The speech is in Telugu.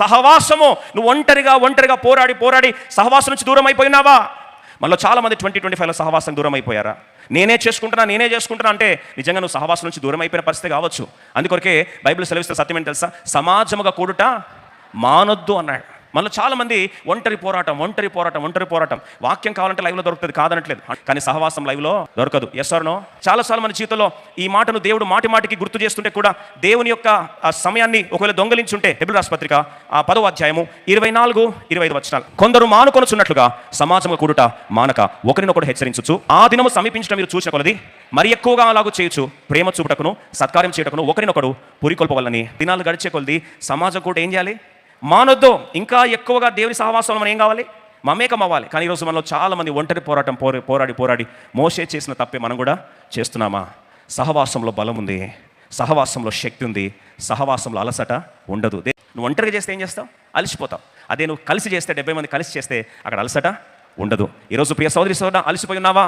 సహవాసము. నువ్వు ఒంటరిగా పోరాడి సహవాసం నుంచి దూరం అయిపోయినావా? మనలో చాలామంది 2025లో సహవాసం దూరం అయిపోయారా? నేనే చేసుకుంటున్నా అంటే నిజంగా నువ్వు సహవాసం నుంచి దూరం అయిపోయిన పరిస్థితి కావచ్చు. అందుకొరకే బైబిల్ సెలవిస్తున్న సత్యం ఏంటి తెలుసా? సమాజముగా కూడుట మానొద్దు అన్నాడు. మనలో చాలామంది ఒంటరి పోరాటం. వాక్యం కావాలంటే లైవ్లో దొరుకుతుంది, కాదనట్లేదు. కానీ సహవాసం లైవ్లో దొరకదు. Yes or no? చాలాసార్లు మన జీవితంలో ఈ మాటను దేవుడు మాటికి గుర్తు చేస్తుంటే కూడా దేవుని యొక్క ఆ సమయాన్ని ఒకవేళ దొంగలించుంటే, హెబ్రీ రాసిన పత్రిక 10వ అధ్యాయము 24-25 వచనాలు. కొందరు మానుకొనుచున్నట్లుగా సమాజంగా కూడుట మానక ఒకరినొకడు హెచ్చరించుచు ఆ దినము సమీపించడం మీరు చూసిన కొలది మరి ఎక్కువగా అలాగూ చేయొచ్చు, ప్రేమ చూపుటకును సత్కార్యం చేయటకును ఒకరినొకడు పురికొల్పవలని. దినాలు గడిచే కొలది సమాజం కూడా ఏం చేయాలి? మానొద్దు. ఇంకా ఎక్కువగా దేవుని సహవాసంలో మనం ఏం కావాలి? మమేకం అవ్వాలి. కానీ ఈరోజు మనలో చాలామంది ఒంటరి పోరాడి మోషే చేసిన తప్పే మనం కూడా చేస్తున్నామా? సహవాసంలో బలం ఉంది, సహవాసంలో శక్తి ఉంది, సహవాసంలో అలసట ఉండదు. నువ్వు ఒంటరిగా చేస్తే ఏం చేస్తావు? అలసిపోతావు. అదే నువ్వు కలిసి చేస్తే, 70 మంది కలిసి చేస్తే అక్కడ అలసట ఉండదు. ఈరోజు ప్రియ సోదరి అలసిపోయి ఉన్నావా?